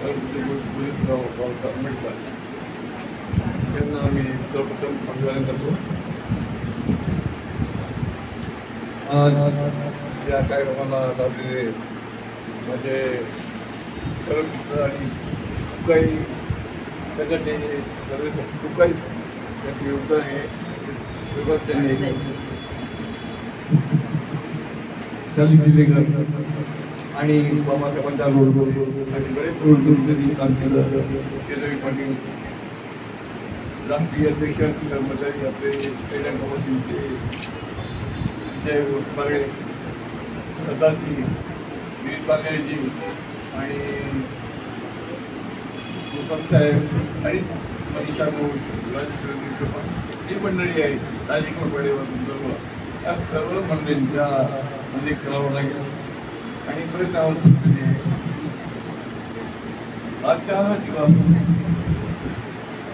आंबेडकर यांना आम्ही सर्वप्रथम अभिवादन करतो. आज या कार्यक्रमाला लाभलेले माझे सर्व मित्र आणि काही संघटनेचे सर्व काही त्यांचे योगदान आहे सुरुवात त्यांनी शालिक दिलेकर आणि बाबासाहेबांचा रोड आणि बरेच रोड काम केलं. केदारी पाटील राष्ट्रीय अध्यक्ष कर्मचारी आपले स्टेट कमिटीचे जय बागडे सरदारजी गिरीश बागडेजी आणि साहेब आणि मनीषा घोष जी मंडळी आहे राजकोटवाडे सर्व त्या सर्व मंडळींच्या मध्ये खेळावं लागेल आणि बरेच आवडते. आजचा दिवस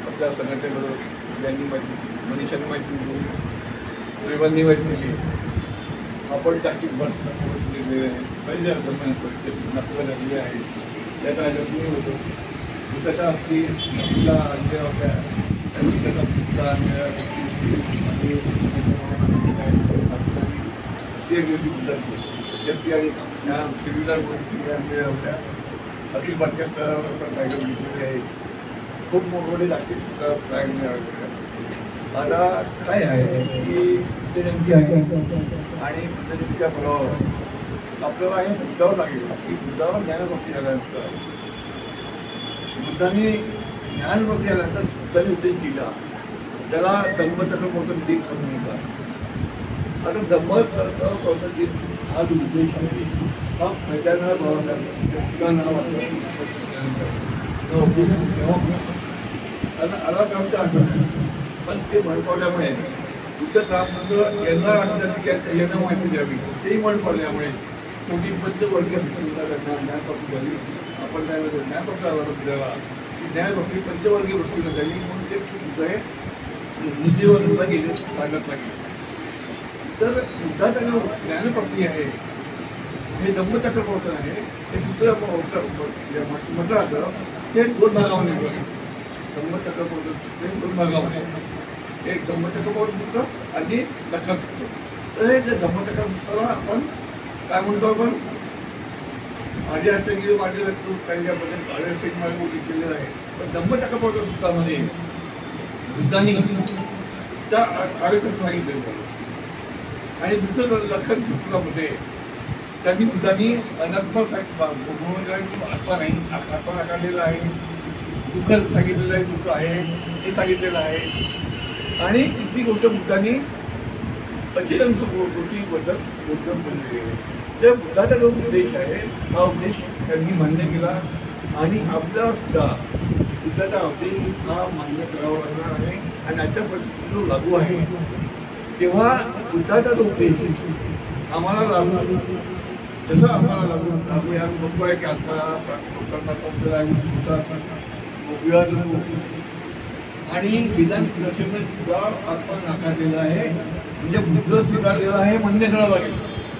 आपल्या संघटनेबरोबर ज्यांनी मनीषांनी माहिती दिली, सुरेबांनी माहिती दिली, आपण टाकी भरलेले नफा झालेली आहे त्याचा आयोजन होतो. त्याच्या हस्ती आपला अंडे होत्या आणि सिव्हिलर पोलिस होत्या अखिल भारतीय स्तरावर टायगर घेतलेले आहे. खूप मोठमोठे जागतिक फ्लॅग मिळाले. आता काय आहे की ते नेमकी आहे आणि पद्धतीच्या फळावर आपल्याला हे मुद्दावर लागेल की बुद्धावर ज्ञानभक्ती झाल्यानंतर बुद्धांनी ज्ञानभक्ती झाल्यानंतर बुद्धांनी उद्देश दिला त्याला धम्मचक्र कौतुक करून दिला. आता धम्मचक्र दिन हा जो उद्देश आहे हा पहिल्यांदा आला कामच्या आठवण पण ते म्हणपावल्यामुळे बुद्ध कामनंतर यांना माहिती द्यावी तेही म्हणपावल्यामुळे शेवटी पंचवर्गीय ज्ञानप्राप्ती झाली. आपण त्यामध्ये ज्ञानपत्राला द्यावा ज्ञानभक्ती पंचवर्गीय वृत्तीला झाली म्हणून ते बुद्ध हे निधीवरला गेले सांगतला गेले. तर बुद्धाचं ज्ञानप्राप्ती आहे हे धम्मचक्र प्रवर्तन आहे हे सूत्र म्हटलं जातं ते दोन भागामध्ये बघा. धम्मचक्र प्रवर्तन हे दोन भागामध्ये एक धम्मचक्र प्रवर्तन आणि लक्षात होतं. तर हे जे धम्मचक्र सूत्राला आपण काय म्हणतो आपण माझी हस्तगीर माझे रक्त काही ज्याबद्दल आर्यस्टेज मार्ग केलेलं आहे. पण धम्मचक्र प्रवर्तन सूत्रामध्ये बुद्धांनी त्या आर्यसत्य सांगितलेलं आणि दुसरं लक्षण सूत्रामध्ये त्यांनी बुद्धांनी अनात्मक आत्मा नाही आत्मा नाकारलेला आहे. दुःख सांगितलेलं आहे दुःख आहे हे सांगितलेलं आहे. आणि तिसरी गोष्ट बुद्धांनी अचिरंत गोष्टीबद्दल बोधन बनलेली आहे. त्या बुद्धाचा जो उद्देश आहे हा उद्देश त्यांनी मान्य केला आणि आपला सुद्धा बुद्धाचा उद्देश हा मान्य करावा लागणार आहे आणि आजच्या परिस्थितीत जो लागू आहे तेव्हा बुद्धाचा जो उद्देश आम्हाला लागू जसं आम्हाला लागू या बघतो आहे की आता विवाद आणि विधान दर्शन सुद्धा आत्मा नाकारलेला आहे. म्हणजे बुद्ध स्वीकारलेला आहे मान्य करावं लागेल.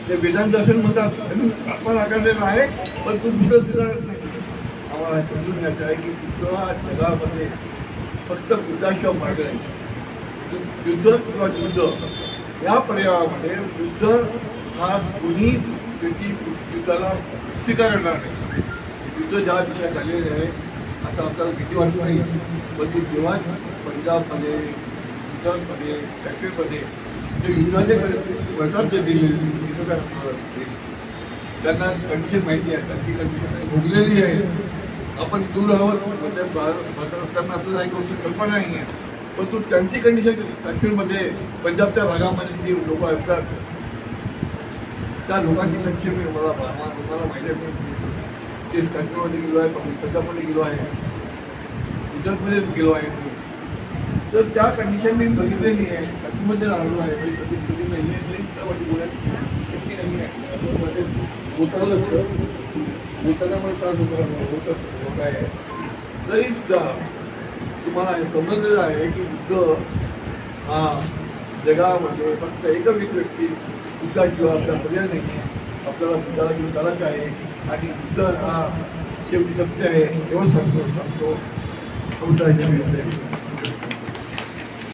ते वेदांत दर्शन म्हणतात आत्मा नाकारलेला आहे पण तू बुद्ध स्वीकारत नाही. आम्हाला समजून घ्यायचं आहे की बुद्ध हा जगामध्ये फक्त बुद्धाशिवाय मार्ग नाही. युद्ध किंवा युद्ध या पर्यायामध्ये बुद्ध हा कोणी व्यक्ती युद्धाला स्वीकारणार नाही. युद्ध ज्या दिशा झालेले आहे आता आपल्याला किती वाटत नाही पण ते जेव्हा पंजाबमध्ये गुजरातमध्ये काश्मीरमध्ये जे युद्धाचे वैठक जे दिलेले त्यांना कंडिशन माहिती आहे त्यांची कंडिशन भोगलेली आहे. आपण दूर आहोत म्हणजे भारताना असं काही गोष्टी कल्पना नाही आहे परंतु त्यांची कंडिशन काश्मीरमध्ये पंजाबच्या भागामध्ये जी लोक असतात त्या लोकांची कंडिशन मला माहिती आहे. ते काश्मीरमध्ये गेलो आहे पंजाबमध्ये गेलो आहे गुजरातमध्ये गेलो आहे. तर त्या कंडिशन मी बघितलेली आहे. काश्मीरमध्ये राहिलो आहे कधी कधी नाही आहे बोलायची नाही आहे. बोलताना असतं बोलतानामुळे त्रास होत आहे. तरी सुद्धा तुम्हाला हे समजलेलं आहे की बुद्ध हा जगामध्ये फक्त एकच एक व्यक्ती बुद्धाशिवाय आपला पर्याय नाही आहे. आपल्याला बुद्धाला घेऊन चालायचं आहे आणि बुद्ध हा शेवटी सत्य आहे एवढं सांगतो अवताराच्या विरुद्ध